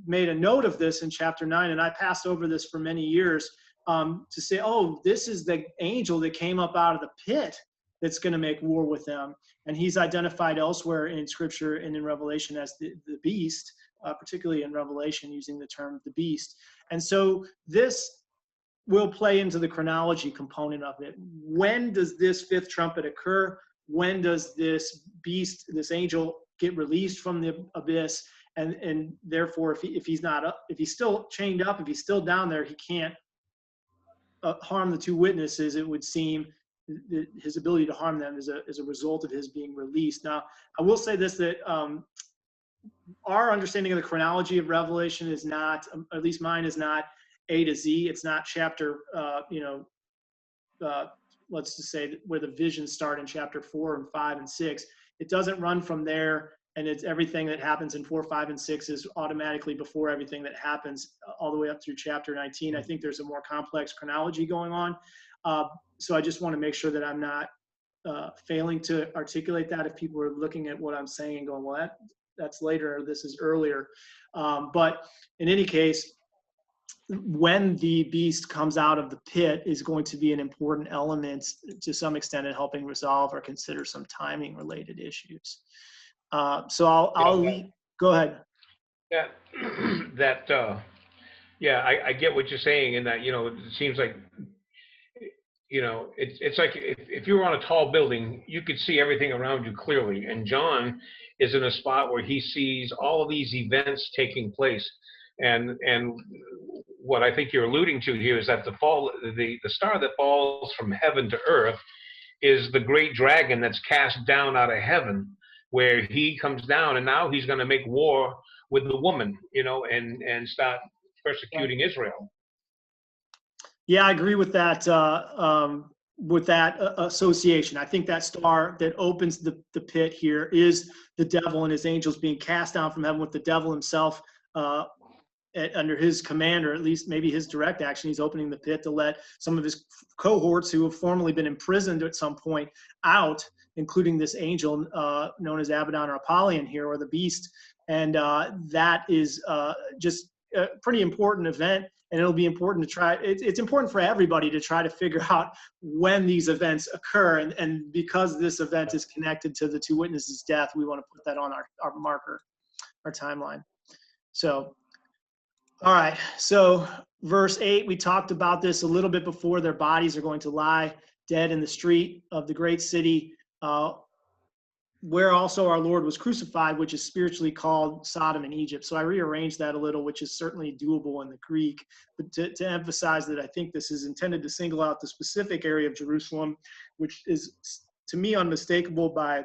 made a note of this in chapter 9, and I passed over this for many years, to say, oh, this is the angel that came up out of the pit that's going to make war with them. And he's identified elsewhere in Scripture and in Revelation as the beast, particularly in Revelation using the term the beast. And so this will play into the chronology component of it. When does this fifth trumpet occur? When does this beast, this angel, get released from the abyss? And therefore, if he's still chained up, if he's still down there, he can't harm the two witnesses. It would seem his ability to harm them is a result of his being released. Now, I will say this, that our understanding of the chronology of Revelation is not, at least mine is not A to Z. It's not chapter, let's just say where the visions start in chapter 4 and 5 and 6. It doesn't run from there, and it's everything that happens in 4, 5, and 6 is automatically before everything that happens all the way up through chapter 19. I think there's a more complex chronology going on. So I just want to make sure that I'm not failing to articulate that if people are looking at what I'm saying and going, well, that's later, or this is earlier. But in any case, when the beast comes out of the pit is going to be an important element to some extent in helping resolve or consider some timing related issues. So I'll go ahead. I get what you're saying, in that, it seems like, it's like if you were on a tall building, you could see everything around you clearly. And John is in a spot where he sees all of these events taking place. And what I think you're alluding to here is that the star that falls from heaven to earth is the great dragon that's cast down out of heaven, where he comes down and now he's going to make war with the woman, and start persecuting Israel. Yeah, I agree with that association. I think that star that opens the pit here is the devil and his angels being cast down from heaven, with the devil himself under his command, or at least maybe his direct action. He's opening the pit to let some of his cohorts who have formerly been imprisoned at some point out, including this angel known as Abaddon or Apollyon here, or the beast. And that is just a pretty important event. And it'll be important to try, it's important for everybody to try to figure out when these events occur. And because this event is connected to the two witnesses' death, we want to put that on our marker, our timeline. So, all right. So verse 8, we talked about this a little bit before. Their bodies are going to lie dead in the street of the great city, where also our Lord was crucified, which is spiritually called Sodom and Egypt. So I rearranged that a little, which is certainly doable in the Greek, but to emphasize that I think this is intended to single out the specific area of Jerusalem, which is, to me, unmistakable by,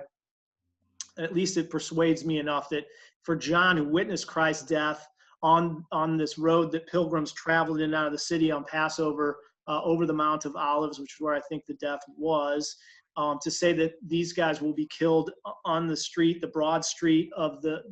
at least it persuades me enough that for John, who witnessed Christ's death on this road that pilgrims traveled in and out of the city on Passover, over the Mount of Olives, which is where I think the death was, to say that these guys will be killed on the street, the broad street of the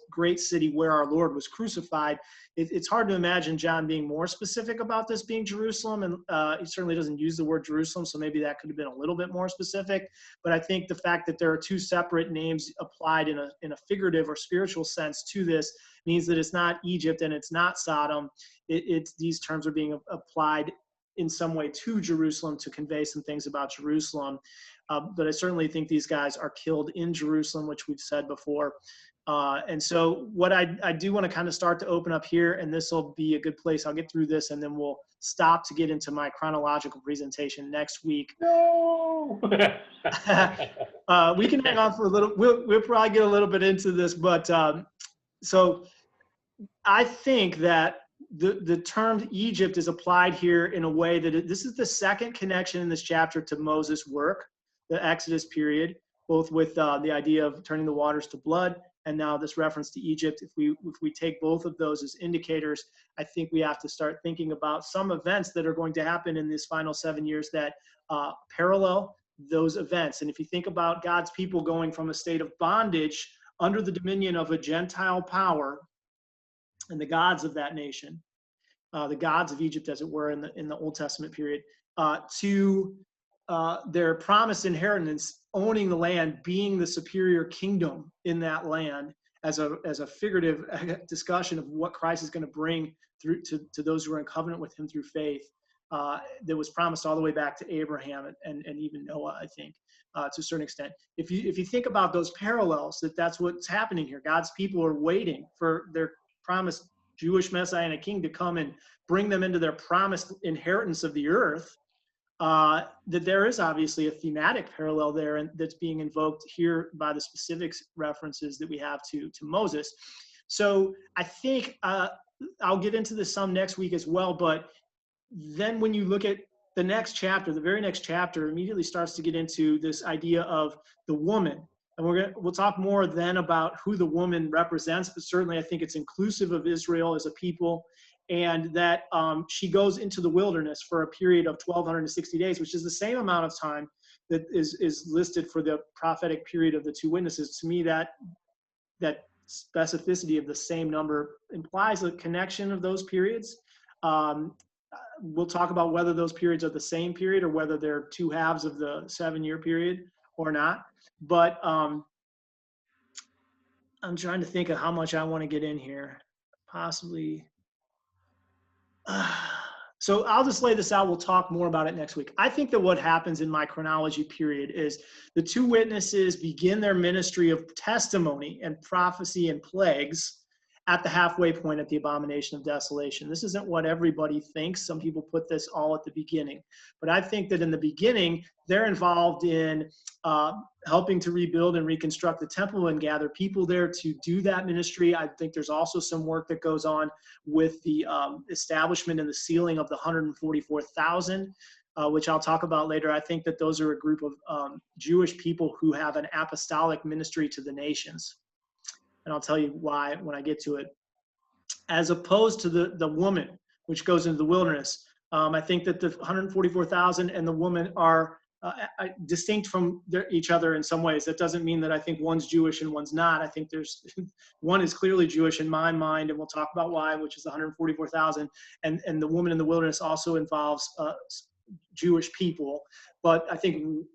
great city where our Lord was crucified. It's hard to imagine John being more specific about this being Jerusalem, and he certainly doesn't use the word Jerusalem, so maybe that could have been a little bit more specific. But I think the fact that there are two separate names applied in a figurative or spiritual sense to this means that it's not Egypt and it's not Sodom. These terms are being applied in some way to Jerusalem to convey some things about Jerusalem. But I certainly think these guys are killed in Jerusalem, which we've said before. And so what I do want to kind of start to open up here, and this will be a good place. I'll get through this and then we'll stop to get into my chronological presentation next week. No! We can hang on for a little. We'll probably get a little bit into this, but so I think that the term Egypt is applied here in a way that this is the second connection in this chapter to Moses' work, the Exodus period, both with the idea of turning the waters to blood and now this reference to Egypt. If we take both of those as indicators, I think we have to start thinking about some events that are going to happen in these final 7 years that parallel those events. And if you think about God's people going from a state of bondage under the dominion of a Gentile power and the gods of that nation, the gods of Egypt, as it were, in the Old Testament period, to their promised inheritance, owning the land, being the superior kingdom in that land, as a figurative discussion of what Christ is going to bring through to those who are in covenant with him through faith, that was promised all the way back to Abraham and even Noah, I think, to a certain extent. If you think about those parallels, that's what's happening here. God's people are waiting for their promised Jewish Messianic king to come and bring them into their promised inheritance of the earth. That there is obviously a thematic parallel there, and that's being invoked here by the specifics references that we have to Moses. So I think I'll get into this some next week as well, but then when you look at the next chapter, the very next chapter immediately starts to get into this idea of the woman. And we'll talk more then about who the woman represents, but certainly I think it's inclusive of Israel as a people, and that she goes into the wilderness for a period of 1,260 days, which is the same amount of time that is listed for the prophetic period of the two witnesses. To me, that specificity of the same number implies a connection of those periods. We'll talk about whether those periods are the same period or whether they're two halves of the 7-year period or not. But I'm trying to think of how much I want to get in here. Possibly. So I'll just lay this out. We'll talk more about it next week. I think that what happens in my chronology period is the two witnesses begin their ministry of testimony and prophecy and plagues at the halfway point at the abomination of desolation. This isn't what everybody thinks. Some people put this all at the beginning. But I think that in the beginning, they're involved in helping to rebuild and reconstruct the temple and gather people there to do that ministry. I think there's also some work that goes on with the establishment and the sealing of the 144,000, which I'll talk about later. I think that those are a group of Jewish people who have an apostolic ministry to the nations. And I'll tell you why when I get to it. As opposed to the woman, which goes into the wilderness. I think that the 144,000 and the woman are distinct from each other in some ways. That doesn't mean that I think one's Jewish and one's not. I think one is clearly Jewish in my mind, and we'll talk about why, which is the 144,000. And the woman in the wilderness also involves Jewish people. But I think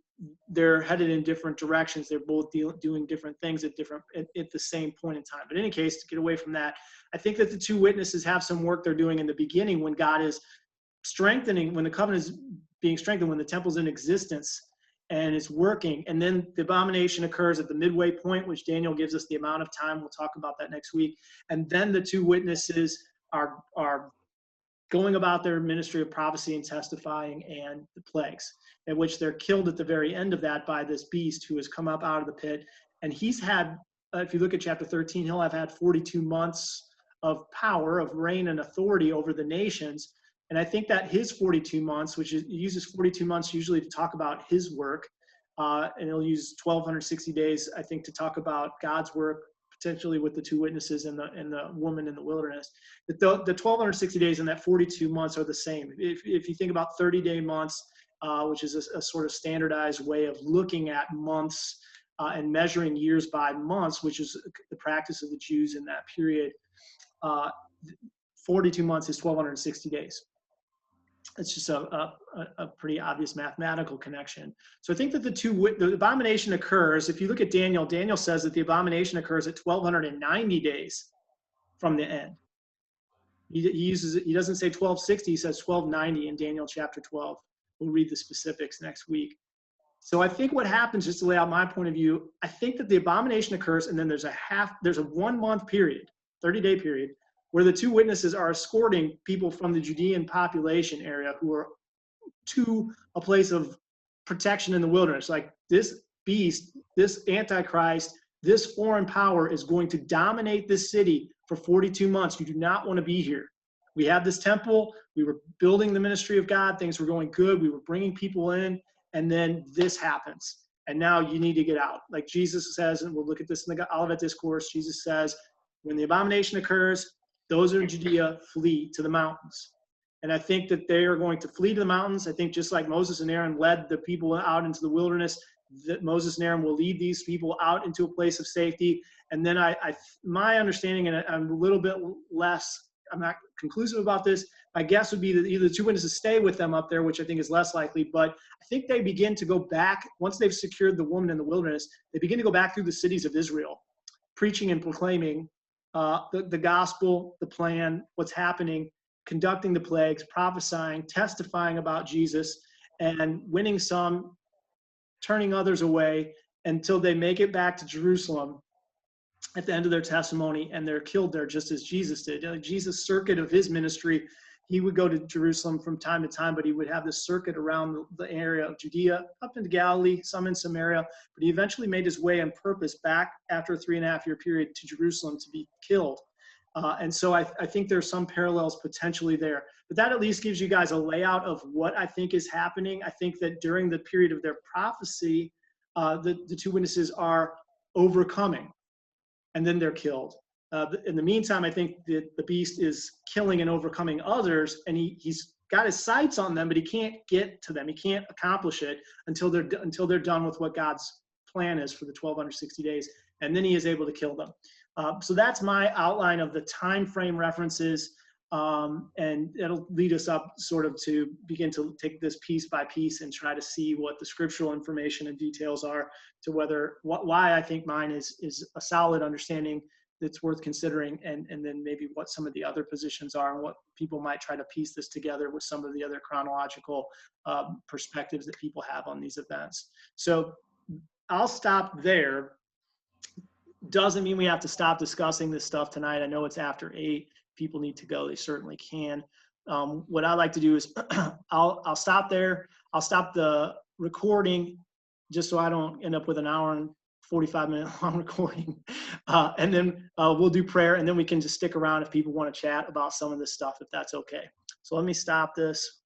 they're headed in different directions. They're both doing different things at the same point in time. But in any case, to get away from that, I think that the two witnesses have some work they're doing in the beginning when God is strengthening, when the covenant is being strengthened, when the temple's in existence and it's working. And then the abomination occurs at the midway point, which Daniel gives us the amount of time. We'll talk about that next week. And then the two witnesses are going about their ministry of prophecy and testifying and the plagues, at which they're killed at the very end of that by this beast who has come up out of the pit. And he's had, if you look at chapter 13, he'll have had 42 months of power, of reign and authority over the nations. And I think that his 42 months, which is, he uses 42 months usually to talk about his work, and he'll use 1,260 days, I think, to talk about God's work, potentially with the two witnesses and the woman in the wilderness. The 1,260 days and that 42 months are the same. If you think about 30-day months, which is a sort of standardized way of looking at months and measuring years by months, which is the practice of the Jews in that period, 42 months is 1,260 days. It's just a pretty obvious mathematical connection. So I think that the abomination occurs, if you look at Daniel, Daniel says that the abomination occurs at 1,290 days from the end. He doesn't say 1,260, he says 1,290 in Daniel chapter 12. We'll read the specifics next week. So I think what happens, just to lay out my point of view, I think that the abomination occurs and then there's a 1 month period, 30-day period, where the two witnesses are escorting people from the Judean population area who are to a place of protection in the wilderness. Like, this beast, this Antichrist, this foreign power is going to dominate this city for 42 months. You do not want to be here. We have this temple. We were building the ministry of God. Things were going good. We were bringing people in. And then this happens. and now you need to get out. Like Jesus says, and we'll look at this in the Olivet Discourse, Jesus says, when the abomination occurs, those in Judea flee to the mountains. And I think that they are going to flee to the mountains. I think just like Moses and Aaron led the people out into the wilderness, that Moses and Aaron will lead these people out into a place of safety. And then my understanding, and I'm a little bit less, I'm not conclusive about this, my guess would be that either the two witnesses stay with them up there, which I think is less likely, but I think they begin to go back, once they've secured the woman in the wilderness, they begin to go back through the cities of Israel, preaching and proclaiming the gospel, the plan, what's happening, conducting the plagues, prophesying, testifying about Jesus, and winning some, turning others away until they make it back to Jerusalem at the end of their testimony, and they're killed there just as Jesus did. Jesus' circuit of his ministry, he would go to Jerusalem from time to time, but he would have this circuit around the area of Judea, up into Galilee, some in Samaria, but he eventually made his way on purpose back after a 3.5-year period to Jerusalem to be killed. And so I think there's some parallels potentially there. But that at least gives you guys a layout of what I think is happening. I think that during the period of their prophecy, the two witnesses are overcoming, and then they're killed. In the meantime, I think that the beast is killing and overcoming others, and he's got his sights on them, but he can't get to them. He can't accomplish it until they're done with what God's plan is for the 1260 days, and then he is able to kill them. So that's my outline of the time frame references, and it'll lead us up sort of to begin to take this piece by piece and try to see what the scriptural information and details are to why I think mine is a solid understanding that's worth considering, and then maybe what some of the other positions are and what people might try to piece this together with some of the other chronological perspectives that people have on these events. So I'll stop there. Doesn't mean we have to stop discussing this stuff tonight. I know it's after 8. People need to go. They certainly can. What I like to do is I'll stop there. I'll stop the recording just so I don't end up with an hour and 45-minute long recording. And then we'll do prayer, and then we can just stick around if people want to chat about some of this stuff, if that's okay. So let me stop this.